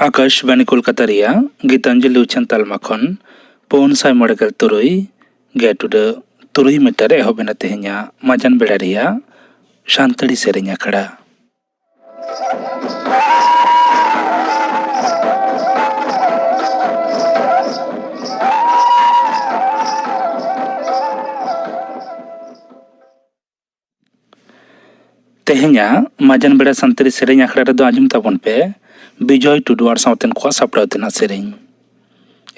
आकाशवाणी कोलकाता रिया गीतांजलि उच्चान तालमा खन 493 गेटुडा 3 मीटर एहबेना तेहेnya माजान बेड़ा रिया सानताड़ी सेरेñ आखड़ा। तेहेnya माजान बेड़ा सानताड़ी सेरेñ आखड़ा रेदो आंजम ताबन पे बिजय टुडू आर सावतेन खवा सापड़ाव तेना सेरेñ।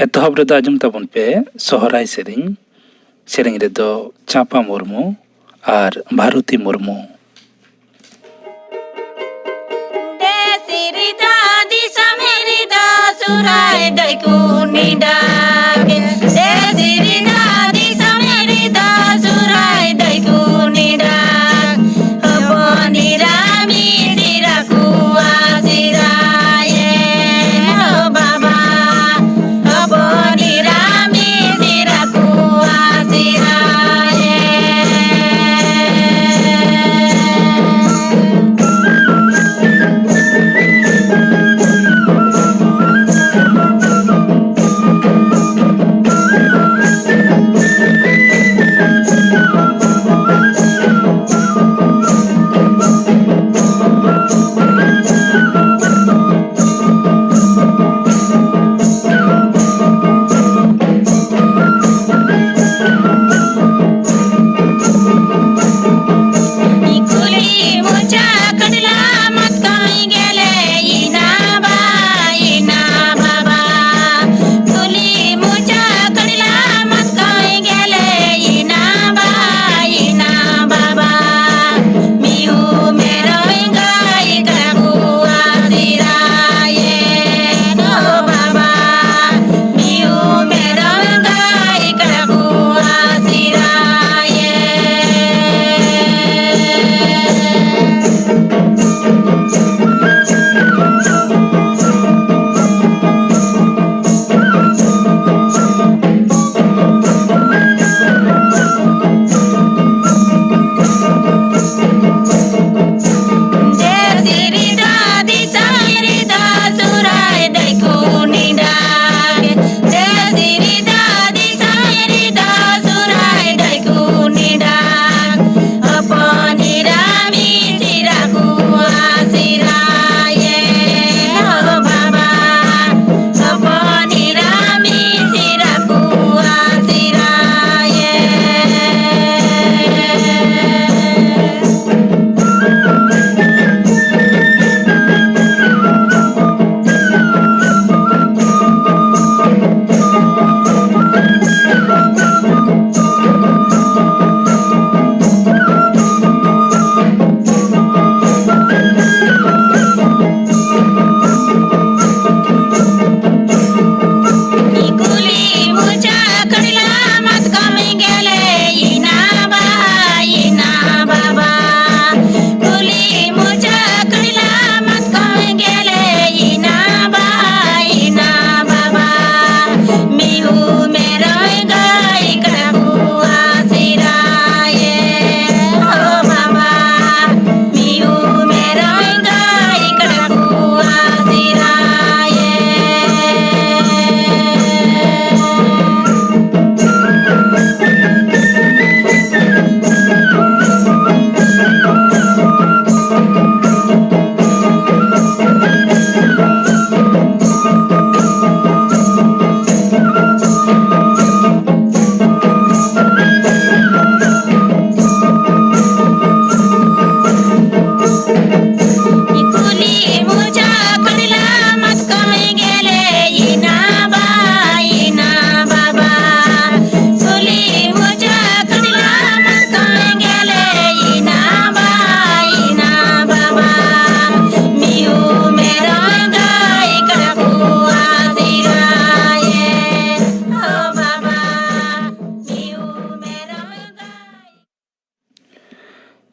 एतहब रेदो आंजम ताबन पे सोहराय सेरेñ रेदो चापा मुर्मू और भारती मुर्मू।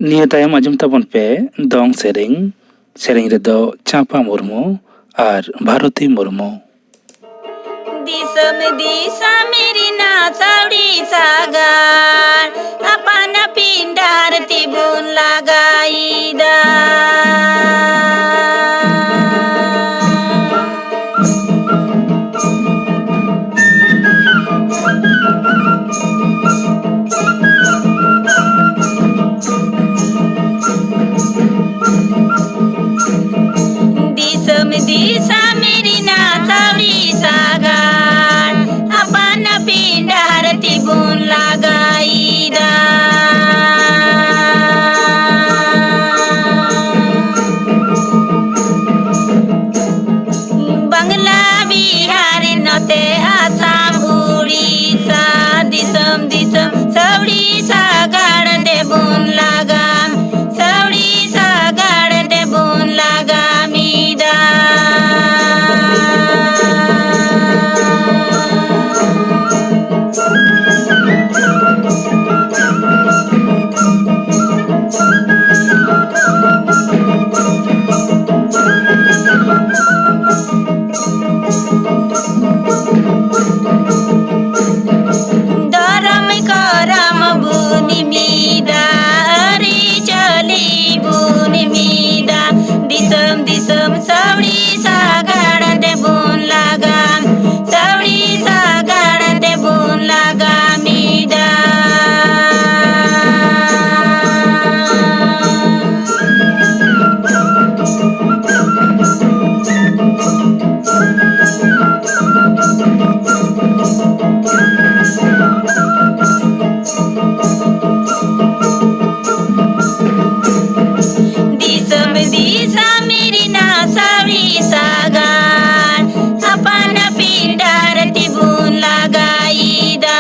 निया तायम आजम ताबन पे दोंग सेरेñ रेदो चापा मुर्मू और भारती मुर्मू। दिसम दिशा मेरी नाचौड़ी सागार अपन पिंडार तिबुन लगाईदा दिसम सावड़ी सागाड़ दे बुन लगा सावड़ी सागाड़ दे बुन लगा मीदा दिसा मेरी ना सावड़ी सागार अपन पिंडार तिबुन लगाईदा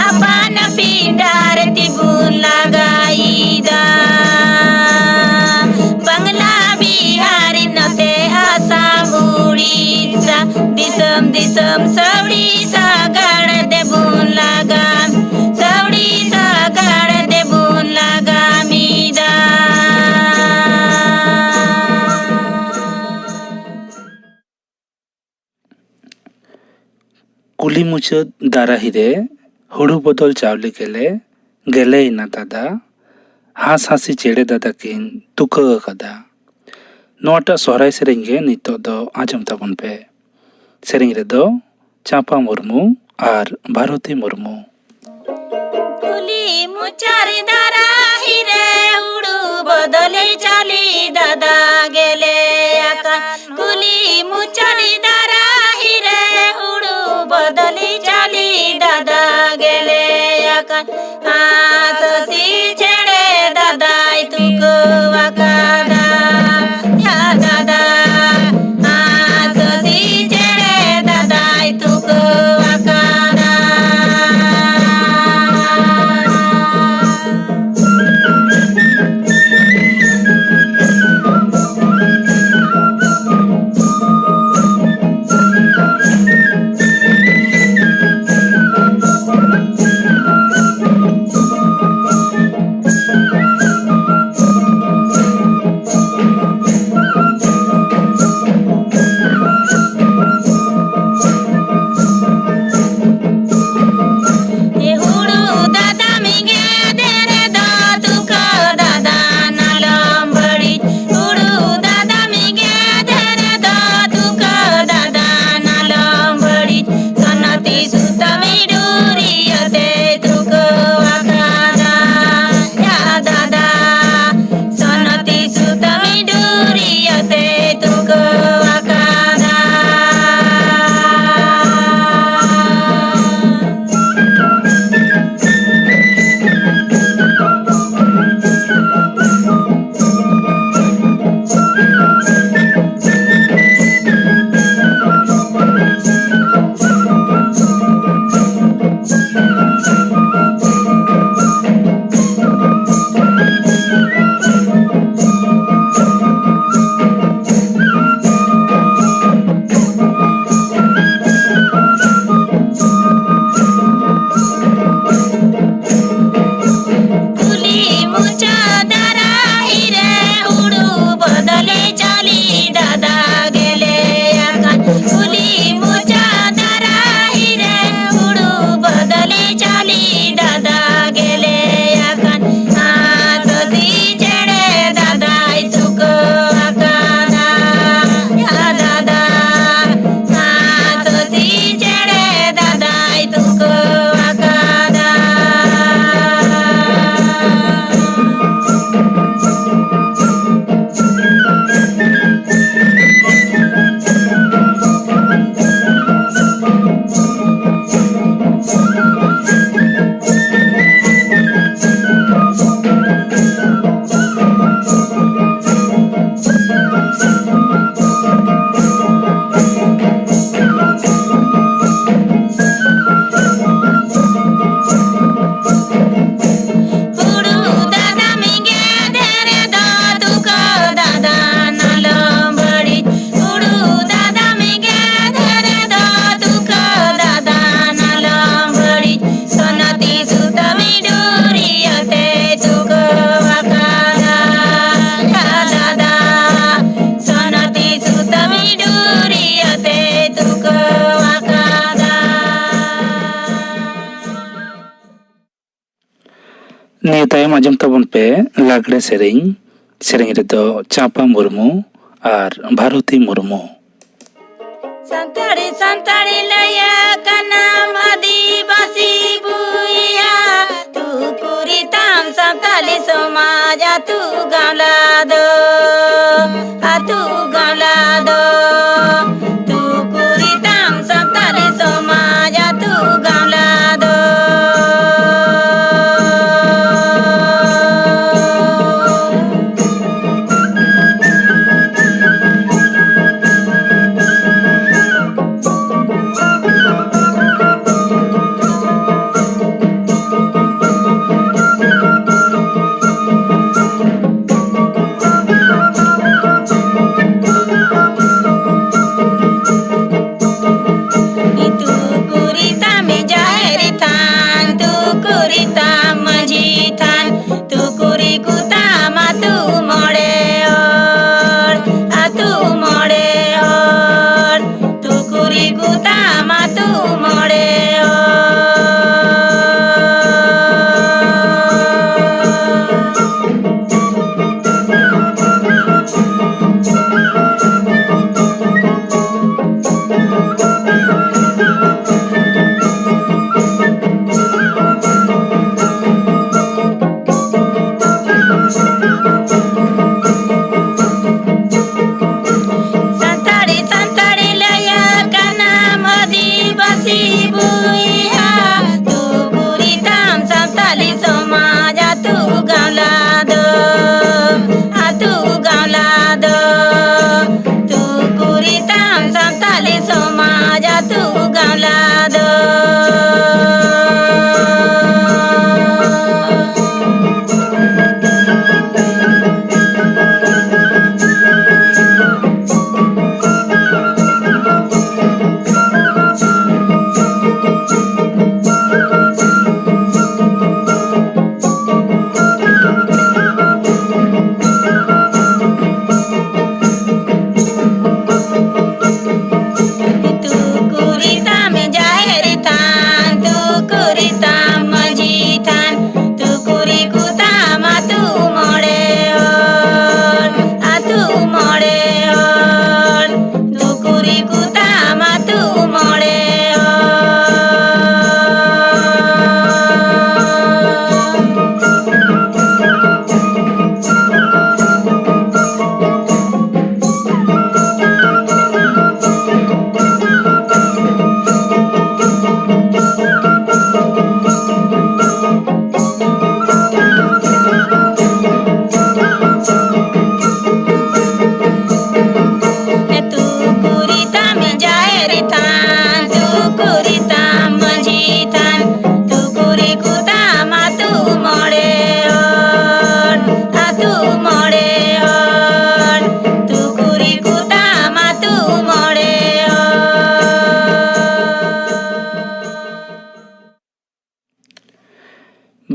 अपन पिंडार तिबुन लगाईदा बंगला बिहार नते आसाम उड़ीसा दिसम दिसम सावड़ी सागाड़ दे बुन लगा सावड़ी सागाड़ दे बुन लगा मीदा कुली मुचाद दाराही रे हुड़ू बदल चावले गेले इना दादा हास हासी चेड़े दादा किन तुका कदा नोटा सोहराय सेरेंग गे नितो दो आजम ताबन पे सेरेंग रे दो चापा मुर्मू और भारती मुर्मू कुली मुचार दाराही रे हुड़ू बदले चाली दादा गेले आका कुली मुचार दाराही रे हुड़ू बदले चाली दादा गेले आका आससी छेड़े दादा तुको वाकादा या दादा आससी छेड़े दादा तुको वाकादा ᱱᱤᱭᱟᱹ ᱛᱟᱭᱚᱢ ᱟᱸᱡᱚᱢ ᱛᱟᱵᱚᱱ ᱯᱮ ᱞᱟᱜᱽᱲᱮ ᱥᱮᱨᱮᱧ ᱨᱮᱫᱚ ᱪᱟᱸᱯᱟ ᱢᱩᱨᱢᱩ ᱟᱨ ᱵᱷᱟᱨᱚᱛᱤ ᱢᱩᱨᱢᱩ। ᱥᱟᱱᱛᱟᱲᱤ ᱥᱟᱱᱛᱟᱲᱤ ᱞᱟᱹᱭᱟ ᱠᱟᱱᱟᱢ ᱟᱹᱫᱤᱵᱟᱹᱥᱤ ᱵᱩᱭᱟ ᱛᱩ ᱠᱩᱨᱤ ᱛᱟᱢ ᱥᱟᱱᱛᱟᱲᱤ ᱥᱚᱢᱟᱡᱽ ᱟᱛᱩ ᱜᱟᱣᱞᱟ ᱫᱚ ᱛᱩ ᱠᱩᱨᱤ ᱛᱟᱢ ᱥᱟᱱᱛᱟᱲᱤ ᱥᱚᱢᱟᱡᱽ ᱟᱛᱩ ᱜᱟᱣᱞᱟ ᱫᱚ।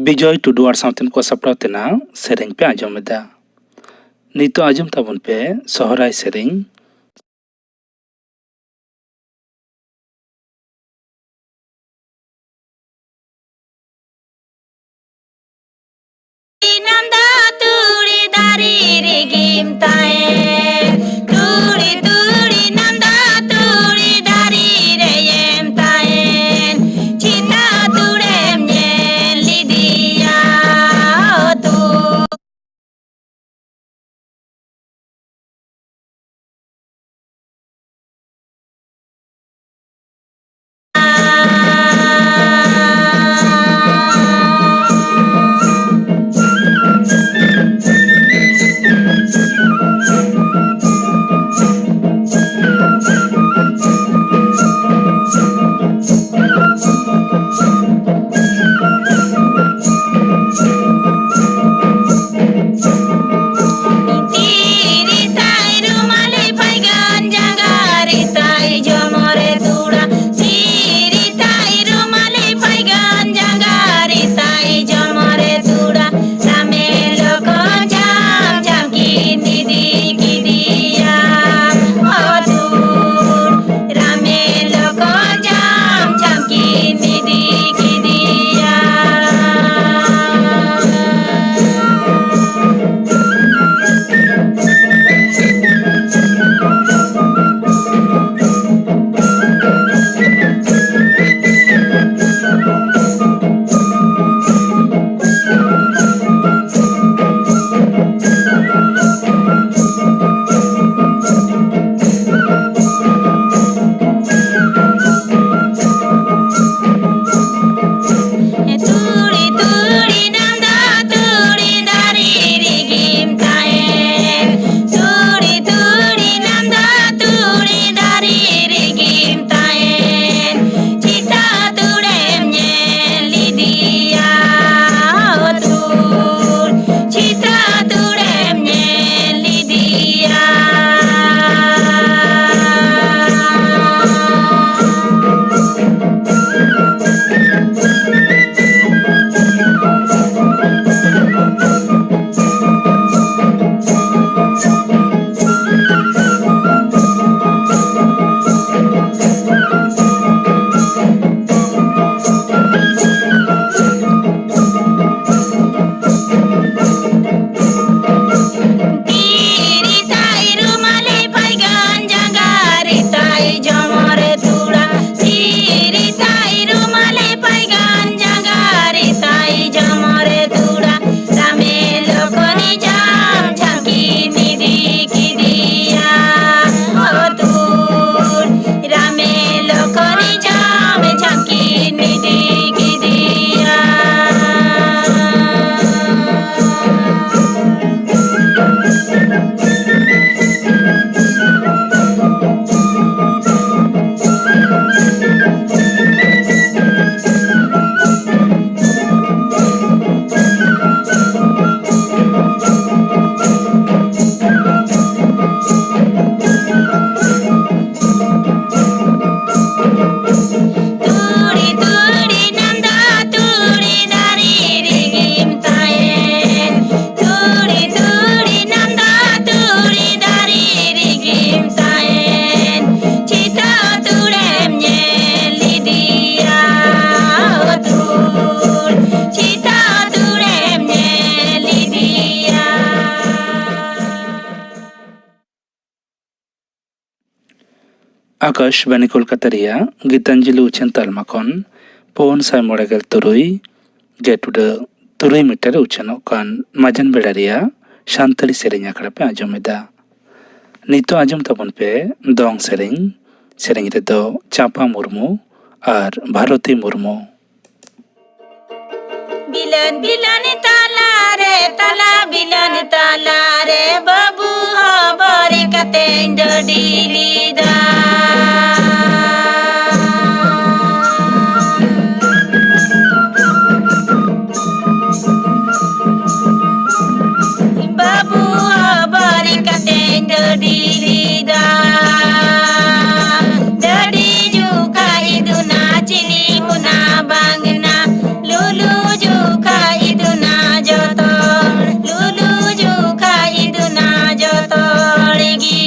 ᱵᱤᱡᱚᱭ ᱴᱩᱰᱩ ᱟᱨ ᱥᱟᱶᱛᱮᱱ ᱠᱚ ᱥᱟᱯᱲᱟᱣ ᱛᱮᱱᱟ ᱥᱮᱨᱮᱧ ᱯᱮ ᱟᱸᱡᱚᱢᱮᱫᱟ। ᱱᱤᱛᱚᱜ ᱟᱸᱡᱚᱢ ᱛᱟᱵᱚᱱ ᱯᱮ ᱥᱚᱦᱨᱟᱭ ᱥᱮᱨᱮᱧ। आकाशवाणी कोलकाता रिया गीतांजलि उछन तालमा खन 493 ᱜᱮᱴᱩᱰᱟᱹ 3 ᱢᱤᱴᱟᱨ ᱩᱪᱷᱟᱹᱱᱚᱜ ᱠᱟᱱ ᱢᱟᱡᱟᱱ ᱵᱮᱲᱟ ᱨᱮᱭᱟᱜ ᱥᱟᱱᱛᱟᱲᱤ ᱥᱮᱨᱮᱧ ᱟᱠᱷᱲᱟ ᱯᱮ ᱟᱸᱡᱚᱢᱮᱫᱟ। ᱱᱤᱛᱚᱜ ᱟᱸᱡᱚᱢ ᱛᱟᱵᱚᱱ ᱯᱮ ᱫᱚᱝ ᱥᱮᱨᱮᱧ। ᱥᱮᱨᱮᱧ ᱨᱮᱫᱚ ᱪᱟᱸᱯᱟ ᱢᱩᱨᱢᱩ ᱟᱨ ᱵᱷᱟᱨᱚᱛᱤ ᱢᱩᱨᱢᱩ। बिलन बिलन ताला रे ताला बिलन ताला रे बाबू हबरे कते डडीलीदा बाबू हबरे कते डडीलीदा डडी जुका इदुना चिली हुना बांगना लुलु जुका इदुना जोतो लुलु जुका इदुना जोतोड़गी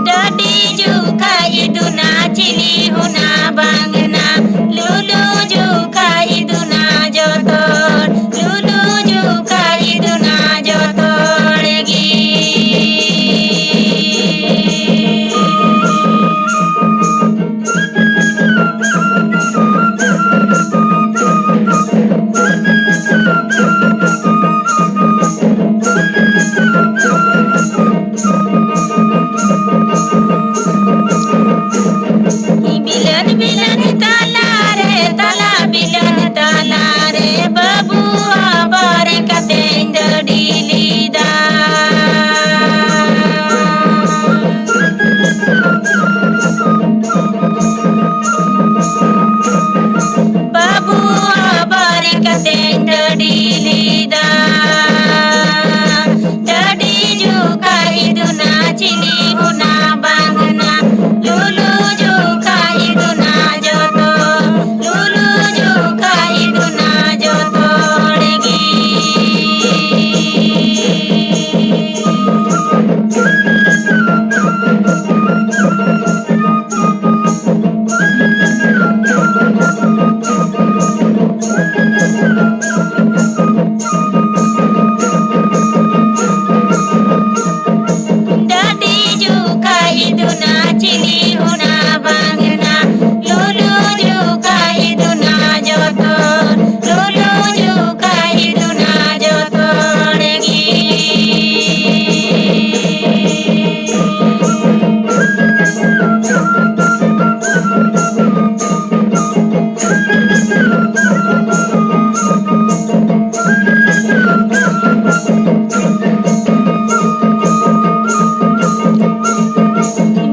डडी जुका इदुना चिली हुना बांगना लुलु जुका इदुना जोतोड़ लुलु जुका इदुना जोतोड़गी बिलन बिलन ताला बिलन ताला रे बाबू हबरे कते डडीलीदा बाबू हबरे कते डडीलीदा डडी जुका इदुना चिली हुना बांगना लुलु जुका इदुना जोतो लुलु जुका इदुना जोतोड़गी डडी जुका इदुना चिली हुना बांगना लुलु जुका इदुना जोतो लुलु जुका इदुना जोतोड़गी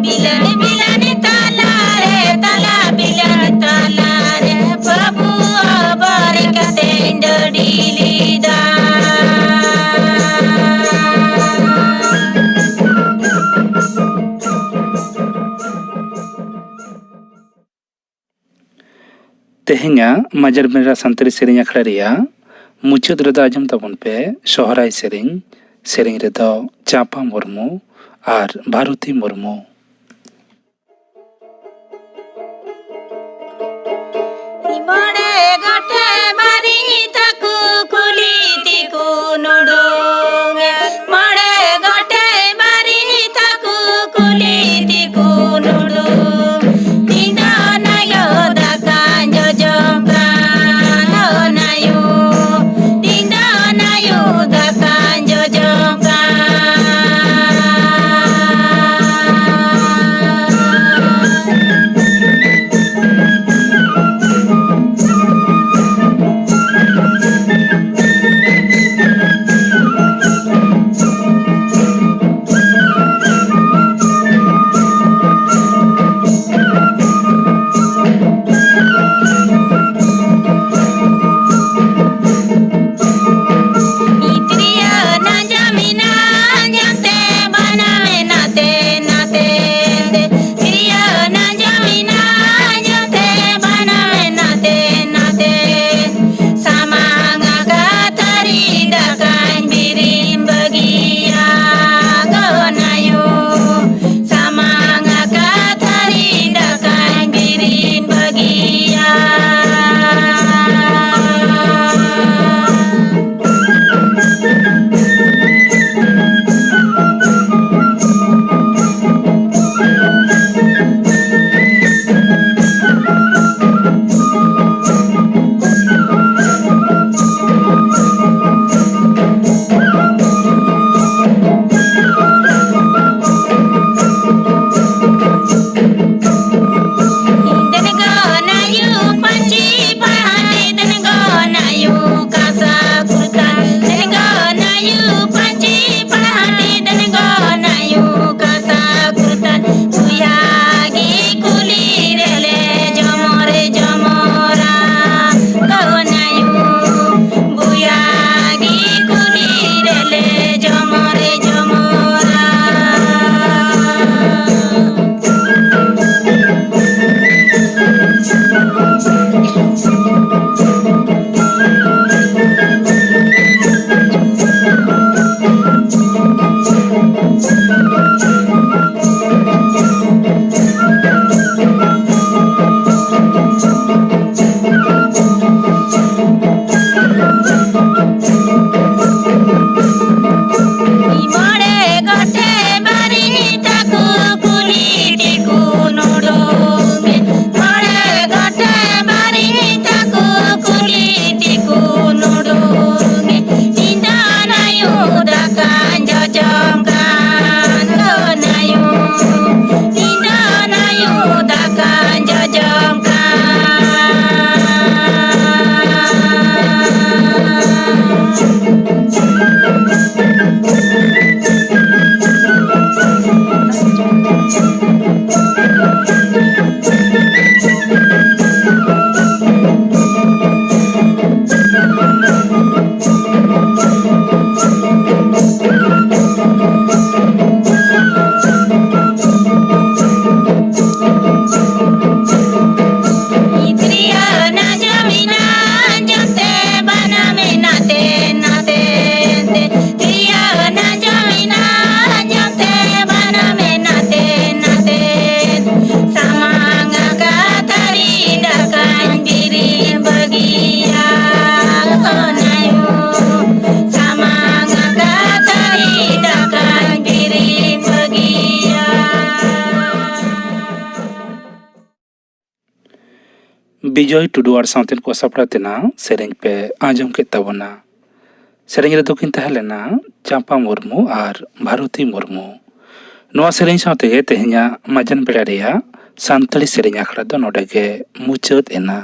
बिलन बिलन ताला बिलन ताला रे बाबू हबरे कते डडीलीदा ᱛᱮᱦᱮᱧᱟᱜ ᱢᱟᱡᱟᱱ ᱵᱮᱲᱟ ᱥᱟᱱᱛᱟᱲᱤ ᱥᱮᱨᱮᱧ ᱟᱠᱷᱲᱟ ᱨᱮᱭᱟᱜ ᱢᱩᱪᱟᱹᱫ ᱨᱮᱫᱚ ᱟᱸᱡᱚᱢ ᱛᱟᱵᱚᱱ ᱯᱮ ᱥᱚᱦᱨᱟᱭ ᱥᱮᱨᱮᱧ। ᱥᱮᱨᱮᱧ ᱨᱮᱫᱚ ᱪᱟᱸᱯᱟ ᱢᱩᱨᱢᱩ ᱟᱨ ᱵᱷᱟᱨᱚᱛᱤ ᱢᱩᱨᱢᱩ। मणे गटे बारी ताकू कुली तिकू नुडुंग मणे गटे बारी ताकू कुली तिकू नुडुंग तिंदा नायो दाका जोजोंगा नो नायो तिंदा नायो दाका जोजोंगा बिजय टुडू और सावतेन को सापड़ा तेना सेरेंज पे आंजम के तबना सेरेंज रे दोकिन तहलेना चांपा मुर्मू और भारती मुर्मू नवा सेरेंज सावते तेहኛ माजन बेड़ा रेया सांतली सेरेंज आखड़ा दो नोडे गे मुचाद एना।